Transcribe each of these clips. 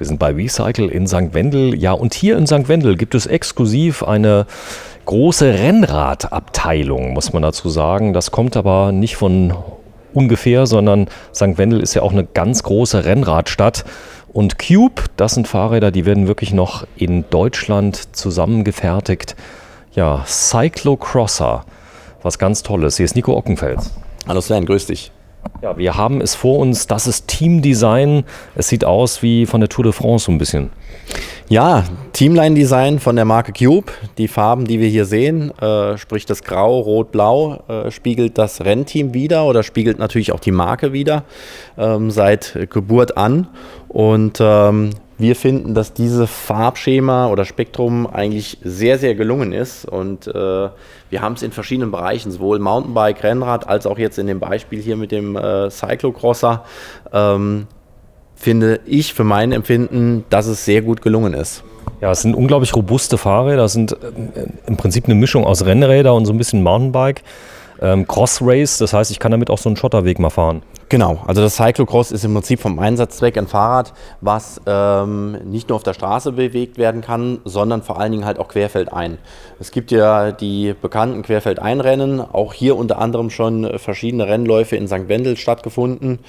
Wir sind bei Recycle in St. Wendel. Ja, und hier in St. Wendel gibt es exklusiv eine große Rennradabteilung, muss man dazu sagen. Das kommt aber nicht von ungefähr, sondern St. Wendel ist ja auch eine ganz große Rennradstadt. Und Cube, das sind Fahrräder, die werden wirklich noch in Deutschland zusammengefertigt. Ja, Cyclocrosser, was ganz Tolles. Hier ist Nico Ockenfels. Hallo Sven, grüß dich. Ja, wir haben es vor uns, das ist Teamdesign. Es sieht aus wie von der Tour de France so ein bisschen. Ja, Teamline-Design von der Marke Cube. Die Farben, die wir hier sehen, sprich das Grau, Rot, Blau, spiegelt das Rennteam wider oder spiegelt natürlich auch die Marke wider, seit Geburt an. Und wir finden, dass dieses Farbschema oder Spektrum eigentlich sehr, sehr gelungen ist. Und wir haben es in verschiedenen Bereichen, sowohl Mountainbike, Rennrad, als auch jetzt in dem Beispiel hier mit dem Cyclocrosser, finde ich für mein Empfinden, dass es sehr gut gelungen ist. Ja, es sind unglaublich robuste Fahrräder. Das sind im Prinzip eine Mischung aus Rennräder und so ein bisschen Mountainbike. Cross Race, das heißt, ich kann damit auch so einen Schotterweg mal fahren. Genau, also das Cyclocross ist im Prinzip vom Einsatzzweck ein Fahrrad, was nicht nur auf der Straße bewegt werden kann, sondern vor allen Dingen halt auch querfeldein. Es gibt ja die bekannten Querfeldein-Rennen, auch hier unter anderem schon verschiedene Rennläufe in St. Wendel stattgefunden,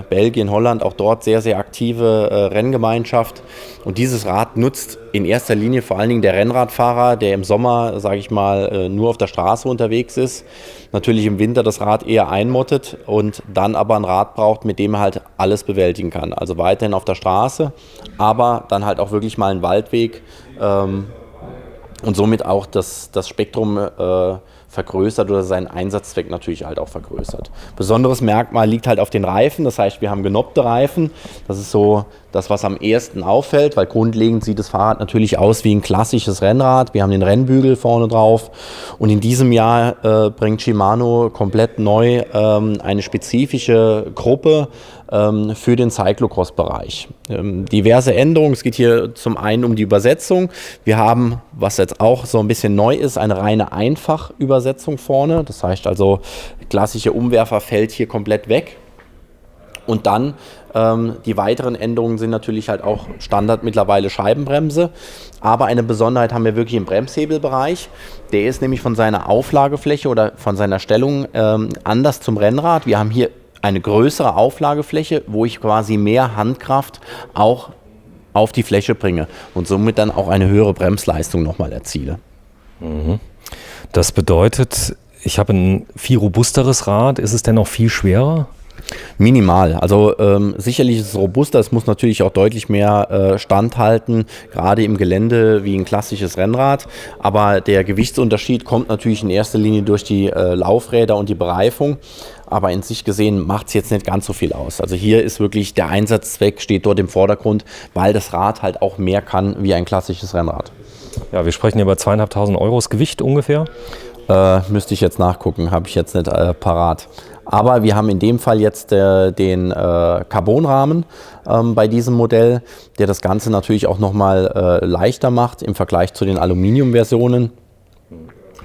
Belgien, Holland, auch dort sehr, sehr aktive Renngemeinschaft. Und dieses Rad nutzt in erster Linie vor allen Dingen der Rennradfahrer, der im Sommer, sage ich mal, nur auf der Straße unterwegs ist, natürlich im Winter das Rad eher einmottet und dann aber ein Rad braucht, mit dem er halt alles bewältigen kann. Also weiterhin auf der Straße, aber dann halt auch wirklich mal einen Waldweg und somit auch das Spektrum vergrößert oder seinen Einsatzzweck natürlich halt auch vergrößert. Besonderes Merkmal liegt halt auf den Reifen, das heißt, wir haben genoppte Reifen. Das ist so das, was am ehesten auffällt, weil grundlegend sieht das Fahrrad natürlich aus wie ein klassisches Rennrad. Wir haben den Rennbügel vorne drauf und in diesem Jahr bringt Shimano komplett neu eine spezifische Gruppe für den Cyclocross-Bereich. Diverse Änderungen, es geht hier zum einen um die Übersetzung. Wir haben, was jetzt auch so ein bisschen neu ist, eine reine Einfachübersetzung vorne. Das heißt also, klassische Umwerfer fällt hier komplett weg. Und dann die weiteren Änderungen sind natürlich halt auch Standard mittlerweile Scheibenbremse. Aber eine Besonderheit haben wir wirklich im Bremshebelbereich. Der ist nämlich von seiner Auflagefläche oder von seiner Stellung anders zum Rennrad. Wir haben hier eine größere Auflagefläche, wo ich quasi mehr Handkraft auch auf die Fläche bringe und somit dann auch eine höhere Bremsleistung nochmal erziele. Das bedeutet, ich habe ein viel robusteres Rad. Ist es denn noch viel schwerer? Minimal. Also sicherlich ist es robuster, es muss natürlich auch deutlich mehr standhalten, gerade im Gelände wie ein klassisches Rennrad. Aber der Gewichtsunterschied kommt natürlich in erster Linie durch die Laufräder und die Bereifung. Aber in sich gesehen macht es jetzt nicht ganz so viel aus. Also hier ist wirklich der Einsatzzweck, steht dort im Vordergrund, weil das Rad halt auch mehr kann wie ein klassisches Rennrad. Ja, wir sprechen hier über 2.500 Euro. Das Gewicht ungefähr? Müsste ich jetzt nachgucken, habe ich jetzt nicht parat. Aber wir haben in dem Fall jetzt den Carbonrahmen bei diesem Modell, der das Ganze natürlich auch nochmal leichter macht im Vergleich zu den Aluminium-Versionen.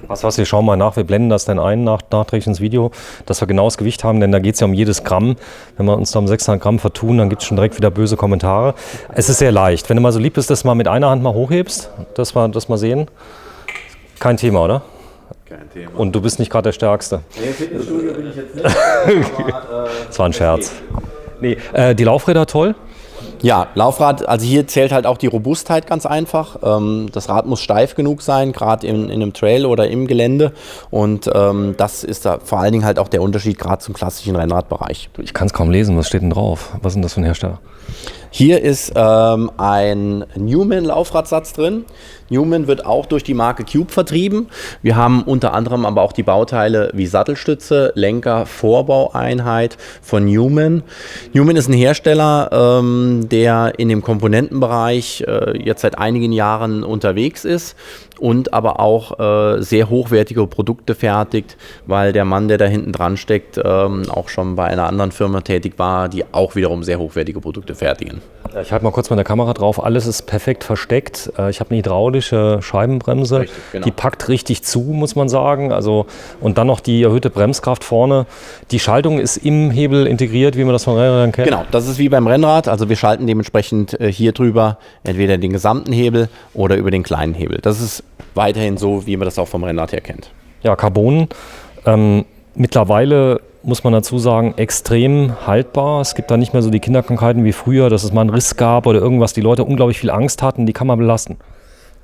Was, wir schauen mal nach, wir blenden das dann ein, nachträglich ins Video, dass wir genau das Gewicht haben, denn da geht es ja um jedes Gramm. Wenn wir uns da um 600 Gramm vertun, dann gibt es schon direkt wieder böse Kommentare. Es ist sehr leicht. Wenn du mal so lieb bist, dass du mal mit einer Hand mal hochhebst, dass wir das mal sehen. Kein Thema, oder? Kein Thema. Und du bist nicht gerade der Stärkste. Nee, im Fitnessstudio bin ich jetzt nicht. Aber, das war ein Scherz. Nee, die Laufräder toll. Ja, Laufrad, also hier zählt halt auch die Robustheit ganz einfach. Das Rad muss steif genug sein, gerade in einem Trail oder im Gelände. Und das ist da vor allen Dingen halt auch der Unterschied gerade zum klassischen Rennradbereich. Ich kann es kaum lesen, was steht denn drauf? Was ist denn das für ein Hersteller? Hier ist ein Newman-Laufradsatz drin. Newman wird auch durch die Marke Cube vertrieben. Wir haben unter anderem aber auch die Bauteile wie Sattelstütze, Lenker, Vorbaueinheit von Newman. Newman ist ein Hersteller, der in dem Komponentenbereich jetzt seit einigen Jahren unterwegs ist und aber auch sehr hochwertige Produkte fertigt, weil der Mann, der da hinten dran steckt, auch schon bei einer anderen Firma tätig war, die auch wiederum sehr hochwertige Produkte fertigen. Ich halte mal kurz mit der Kamera drauf. Alles ist perfekt versteckt. Ich habe eine hydraulische Scheibenbremse. Richtig, genau. Die packt richtig zu, muss man sagen. Also, und dann noch die erhöhte Bremskraft vorne. Die Schaltung ist im Hebel integriert, wie man das von Rennrädern kennt. Genau, das ist wie beim Rennrad. Also wir schalten dementsprechend hier drüber entweder den gesamten Hebel oder über den kleinen Hebel. Das ist weiterhin so, wie man das auch vom Rennrad her kennt. Ja, Carbon. Mittlerweile muss man dazu sagen, extrem haltbar. Es gibt da nicht mehr so die Kinderkrankheiten wie früher, dass es mal einen Riss gab oder irgendwas. Die Leute unglaublich viel Angst hatten, die kann man belasten.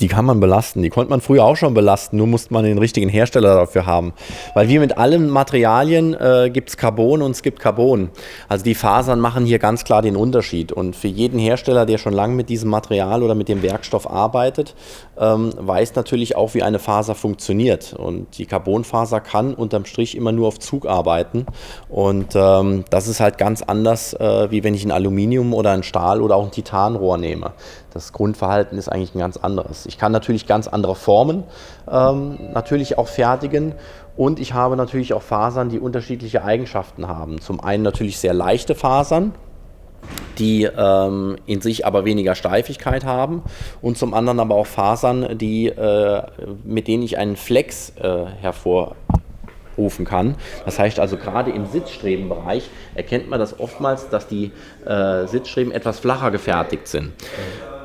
Die kann man belasten. Die konnte man früher auch schon belasten, nur musste man den richtigen Hersteller dafür haben. Weil wie mit allen Materialien gibt es Carbon und es gibt Carbon. Also die Fasern machen hier ganz klar den Unterschied. Und für jeden Hersteller, der schon lange mit diesem Material oder mit dem Werkstoff arbeitet, weiß natürlich auch, wie eine Faser funktioniert. Und die Carbonfaser kann unterm Strich immer nur auf Zug arbeiten. Und das ist halt ganz anders, wie wenn ich ein Aluminium oder ein Stahl oder auch ein Titanrohr nehme. Das Grundverhalten ist eigentlich ein ganz anderes. Ich kann natürlich ganz andere Formen natürlich auch fertigen und ich habe natürlich auch Fasern, die unterschiedliche Eigenschaften haben. Zum einen natürlich sehr leichte Fasern, die in sich aber weniger Steifigkeit haben und zum anderen aber auch Fasern, mit denen ich einen Flex hervorrufen kann. Das heißt also gerade im Sitzstrebenbereich erkennt man das oftmals, dass die Sitzstreben etwas flacher gefertigt sind.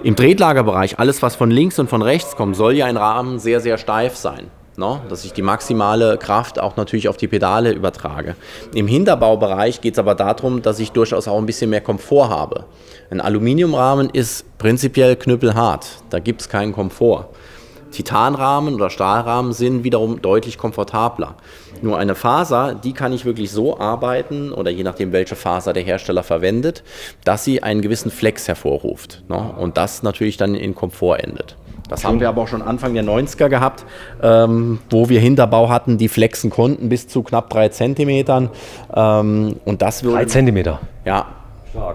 Im Tretlagerbereich, alles was von links und von rechts kommt, soll ja ein Rahmen sehr, sehr steif sein. No? Dass ich die maximale Kraft auch natürlich auf die Pedale übertrage. Im Hinterbaubereich geht es aber darum, dass ich durchaus auch ein bisschen mehr Komfort habe. Ein Aluminiumrahmen ist prinzipiell knüppelhart, da gibt es keinen Komfort. Titanrahmen oder Stahlrahmen sind wiederum deutlich komfortabler. Nur eine Faser, die kann ich wirklich so arbeiten, oder je nachdem, welche Faser der Hersteller verwendet, dass sie einen gewissen Flex hervorruft. Ne? Und das natürlich dann in Komfort endet. Das haben wir aber auch schon Anfang der 90er gehabt, wo wir Hinterbau hatten, die flexen konnten bis zu knapp 3 Zentimetern. Und das 3 Zentimeter? Ja.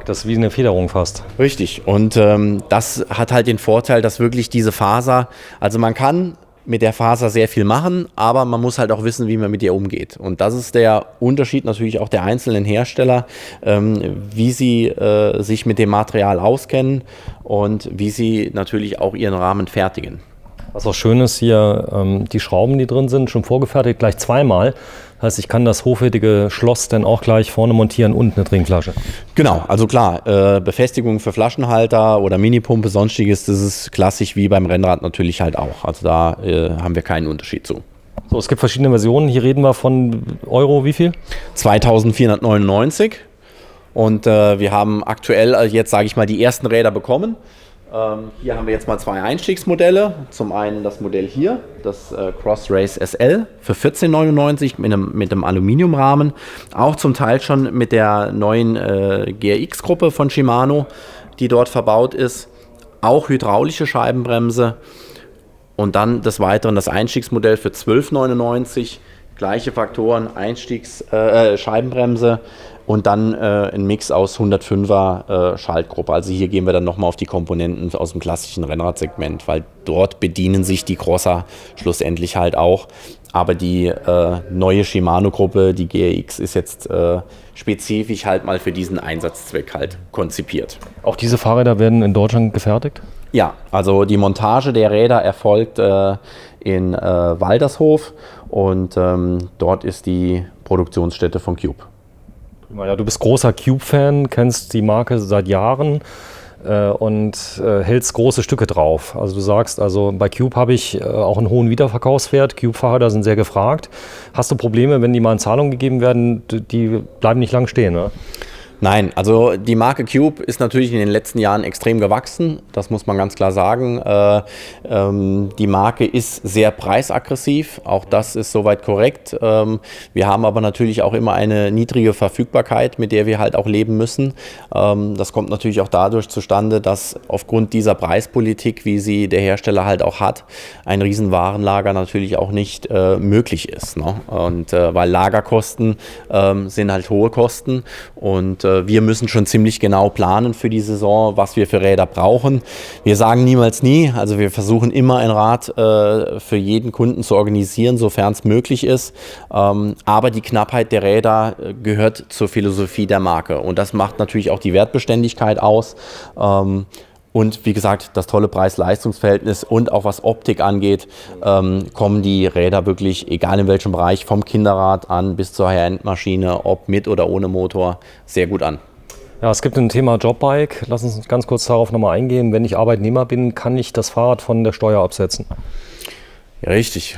Das ist wie eine Federung fast. Richtig. Und das hat halt den Vorteil, dass wirklich diese Faser, also man kann mit der Faser sehr viel machen, aber man muss halt auch wissen, wie man mit ihr umgeht. Und das ist der Unterschied natürlich auch der einzelnen Hersteller, wie sie sich mit dem Material auskennen und wie sie natürlich auch ihren Rahmen fertigen. Was auch schön ist hier, die Schrauben, die drin sind, schon vorgefertigt, gleich zweimal. Das heißt, ich kann das hochwertige Schloss dann auch gleich vorne montieren und eine Trinkflasche. Genau, also klar, Befestigung für Flaschenhalter oder Minipumpe, sonstiges, das ist klassisch wie beim Rennrad natürlich halt auch. Also da haben wir keinen Unterschied zu. So, es gibt verschiedene Versionen. Hier reden wir von Euro, wie viel? 2.499 und wir haben aktuell jetzt, sage ich mal, die ersten Räder bekommen. Hier haben wir jetzt mal 2 Einstiegsmodelle. Zum einen das Modell hier, das Cross-Race SL für 14,99 mit einem Aluminiumrahmen. Auch zum Teil schon mit der neuen GRX-Gruppe von Shimano, die dort verbaut ist. Auch hydraulische Scheibenbremse. Und dann des Weiteren das Einstiegsmodell für 12,99. Gleiche Faktoren, Scheibenbremse. Und dann ein Mix aus 105er Schaltgruppe. Also hier gehen wir dann nochmal auf die Komponenten aus dem klassischen Rennradsegment, weil dort bedienen sich die Crosser schlussendlich halt auch. Aber die neue Shimano-Gruppe, die GRX, ist jetzt spezifisch halt mal für diesen Einsatzzweck halt konzipiert. Auch diese Fahrräder werden in Deutschland gefertigt? Ja, also die Montage der Räder erfolgt in Waldershof und dort ist die Produktionsstätte von Cube. Ja, du bist großer Cube-Fan, kennst die Marke seit Jahren und hältst große Stücke drauf. Also du sagst, also bei Cube habe ich auch einen hohen Wiederverkaufswert. Cube-Fahrräder sind sehr gefragt. Hast du Probleme, wenn die mal in Zahlung gegeben werden, die bleiben nicht lang stehen, ne? Nein, also die Marke Cube ist natürlich in den letzten Jahren extrem gewachsen, das muss man ganz klar sagen. Die Marke ist sehr preisaggressiv, auch das ist soweit korrekt. Wir haben aber natürlich auch immer eine niedrige Verfügbarkeit, mit der wir halt auch leben müssen. Das kommt natürlich auch dadurch zustande, dass aufgrund dieser Preispolitik, wie sie der Hersteller halt auch hat, ein Riesenwarenlager natürlich auch nicht möglich ist, ne? Und weil Lagerkosten sind halt hohe Kosten und wir müssen schon ziemlich genau planen für die Saison, was wir für Räder brauchen. Wir sagen niemals nie, also wir versuchen immer ein Rad für jeden Kunden zu organisieren, sofern es möglich ist. Aber die Knappheit der Räder gehört zur Philosophie der Marke und das macht natürlich auch die Wertbeständigkeit aus. Und wie gesagt, das tolle Preis-Leistungs-Verhältnis und auch was Optik angeht, kommen die Räder wirklich, egal in welchem Bereich, vom Kinderrad an bis zur High-End-Maschine, ob mit oder ohne Motor, sehr gut an. Ja, es gibt ein Thema Jobbike. Lass uns ganz kurz darauf nochmal eingehen. Wenn ich Arbeitnehmer bin, kann ich das Fahrrad von der Steuer absetzen? Ja, richtig.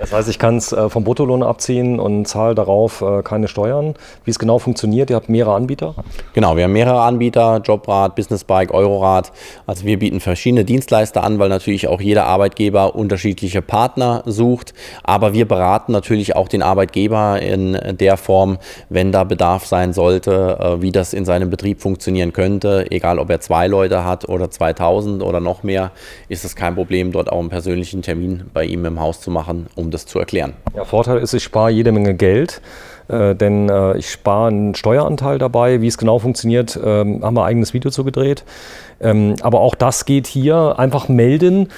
Das heißt, ich kann es vom Bruttolohn abziehen und zahle darauf keine Steuern. Wie es genau funktioniert, ihr habt mehrere Anbieter? Genau, wir haben mehrere Anbieter, Jobrad, Businessbike, Eurorad. Also wir bieten verschiedene Dienstleister an, weil natürlich auch jeder Arbeitgeber unterschiedliche Partner sucht. Aber wir beraten natürlich auch den Arbeitgeber in der Form, wenn da Bedarf sein sollte, wie das in seinem Betrieb funktionieren könnte. Egal, ob er 2 Leute hat oder 2000 oder noch mehr, ist es kein Problem, dort auch einen persönlichen Termin bei ihm im Haus zu machen, um das zu erklären. Ja, Vorteil ist, ich spare jede Menge Geld, denn ich spare einen Steueranteil dabei. Wie es genau funktioniert, haben wir ein eigenes Video zu gedreht. Aber auch das geht hier. Einfach melden,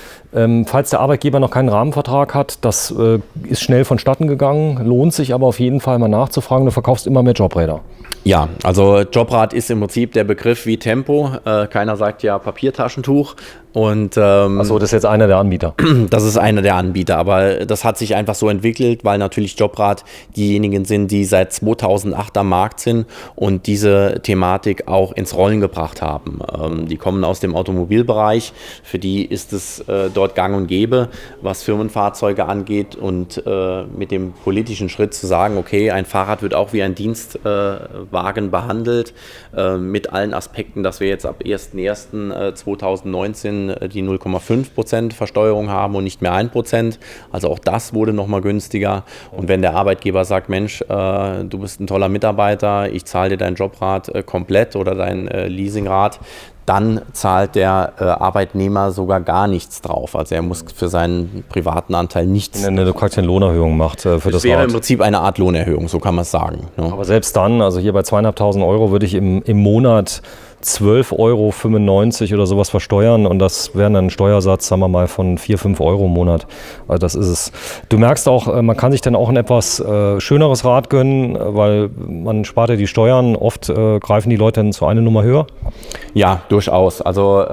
falls der Arbeitgeber noch keinen Rahmenvertrag hat. Das ist schnell vonstatten gegangen, lohnt sich aber auf jeden Fall mal nachzufragen. Du verkaufst immer mehr Jobräder. Ja, also Jobrad ist im Prinzip der Begriff wie Tempo. Keiner sagt ja Papiertaschentuch. Achso, das ist jetzt einer der Anbieter. Das ist einer der Anbieter, aber das hat sich einfach so entwickelt, weil natürlich Jobrad diejenigen sind, die seit 2008 am Markt sind und diese Thematik auch ins Rollen gebracht haben. Die kommen aus dem Automobilbereich, für die ist es dort gang und gäbe, was Firmenfahrzeuge angeht und mit dem politischen Schritt zu sagen, okay, ein Fahrrad wird auch wie ein Dienstwagen behandelt, mit allen Aspekten, dass wir jetzt ab 1.1.2019 die 0,5% Versteuerung haben und nicht mehr 1%. Also auch das wurde nochmal günstiger. Und wenn der Arbeitgeber sagt, Mensch, du bist ein toller Mitarbeiter, ich zahle dir dein Jobrad komplett oder dein Leasingrad, dann zahlt der Arbeitnehmer sogar gar nichts drauf. Also er muss für seinen privaten Anteil nichts. Du praktisch eine Lohnerhöhung macht für das wäre Rad. Im Prinzip eine Art Lohnerhöhung, so kann man es sagen. Ja. Aber selbst dann, also hier bei 2.500 Euro würde ich im Monat 12,95 € oder sowas versteuern und das wäre dann ein Steuersatz, sagen wir mal, von 4-5 Euro im Monat. Also das ist es. Du merkst auch, man kann sich dann auch ein etwas schöneres Rad gönnen, weil man spart ja die Steuern. Oft greifen die Leute dann zu einer Nummer höher. Ja, durchaus. Also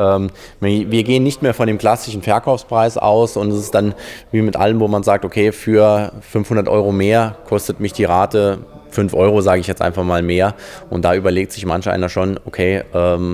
wir gehen nicht mehr von dem klassischen Verkaufspreis aus und es ist dann wie mit allem, wo man sagt, okay, für 500 Euro mehr kostet mich die Rate 5 Euro, sage ich jetzt einfach mal mehr. Und da überlegt sich manch einer schon, okay,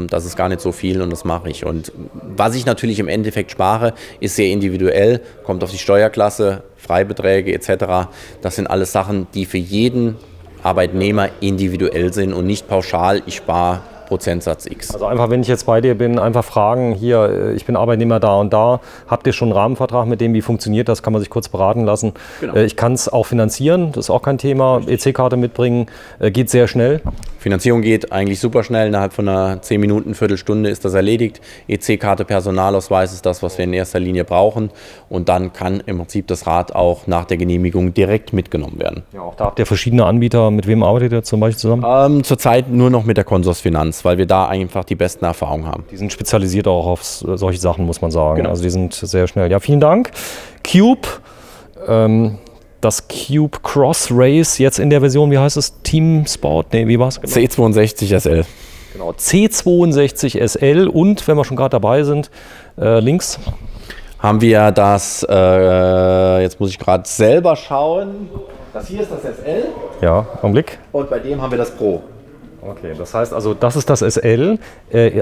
das ist gar nicht so viel und das mache ich. Und was ich natürlich im Endeffekt spare, ist sehr individuell, kommt auf die Steuerklasse, Freibeträge etc. Das sind alles Sachen, die für jeden Arbeitnehmer individuell sind und nicht pauschal, ich spare Prozentsatz X. Also einfach, wenn ich jetzt bei dir bin, einfach fragen, hier, ich bin Arbeitnehmer da und da, habt ihr schon einen Rahmenvertrag mit dem, wie funktioniert das, kann man sich kurz beraten lassen. Genau. Ich kann es auch finanzieren, das ist auch kein Thema, EC-Karte mitbringen, geht sehr schnell. Finanzierung geht eigentlich super schnell, innerhalb von einer 10 Minuten, Viertelstunde ist das erledigt. EC-Karte, Personalausweis ist das, was wir in erster Linie brauchen und dann kann im Prinzip das Rad auch nach der Genehmigung direkt mitgenommen werden. Ja, auch da habt ihr verschiedene Anbieter, mit wem arbeitet ihr zum Beispiel zusammen? Zurzeit nur noch mit der Consorsfinanz, weil wir da einfach die besten Erfahrungen haben. Die sind spezialisiert auch auf solche Sachen, muss man sagen. Genau. Also die sind sehr schnell. Ja, vielen Dank. Cube, das Cube Cross Race jetzt in der Version, wie heißt es? Team Sport? Nee, wie war es? Genau. C62 SL. Genau, C62 SL und, wenn wir schon gerade dabei sind, links haben wir das, jetzt muss ich gerade selber schauen, das hier ist das SL. Ja, Augenblick. Und bei dem haben wir das Pro. Okay, das heißt also, das ist das SL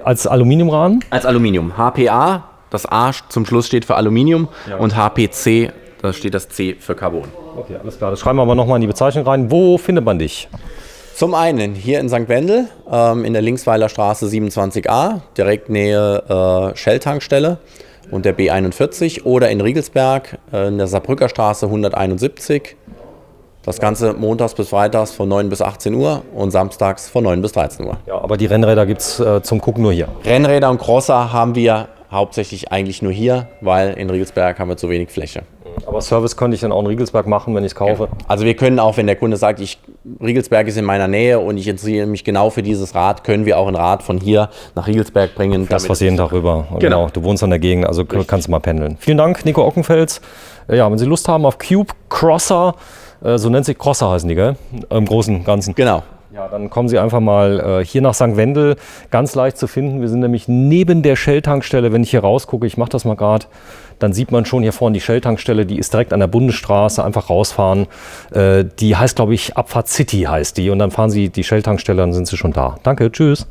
als Aluminiumrahmen? Als Aluminium. HPA, das A zum Schluss steht für Aluminium, ja. Und HPC, da steht das C für Carbon. Okay, alles klar. Das schreiben wir aber nochmal in die Bezeichnung rein. Wo findet man dich? Zum einen hier in St. Wendel, in der Linksweiler Straße 27a, direkt Nähe Shell-Tankstelle und der B41, oder in Riegelsberg in der Saarbrücker Straße 171. Das Ganze montags bis freitags von 9 bis 18 Uhr und samstags von 9 bis 13 Uhr. Ja, aber die Rennräder gibt es zum Gucken nur hier. Rennräder und Crosser haben wir hauptsächlich eigentlich nur hier, weil in Riegelsberg haben wir zu wenig Fläche. Aber Service könnte ich dann auch in Riegelsberg machen, wenn ich es kaufe? Ja. Also wir können auch, wenn der Kunde sagt, ich Riegelsberg ist in meiner Nähe und ich interessiere mich genau für dieses Rad, können wir auch ein Rad von hier nach Riegelsberg bringen. Das was jeden Tag rüber. Genau. Du wohnst an der Gegend, also kannst du mal pendeln. Vielen Dank, Nico Ockenfels. Ja, wenn Sie Lust haben auf Cube Crosser, so nennt sich Crosser heißen die, gell? Im Großen und Ganzen. Genau. Ja, dann kommen Sie einfach mal hier nach St. Wendel, ganz leicht zu finden. Wir sind nämlich neben der Shell-Tankstelle. Wenn ich hier rausgucke, ich mache das mal gerade, dann sieht man schon hier vorne die Shell-Tankstelle, die ist direkt an der Bundesstraße, einfach rausfahren. Die heißt, glaube ich, Abfahrt City heißt die und dann fahren Sie die Shell-Tankstelle, dann sind Sie schon da. Danke, tschüss.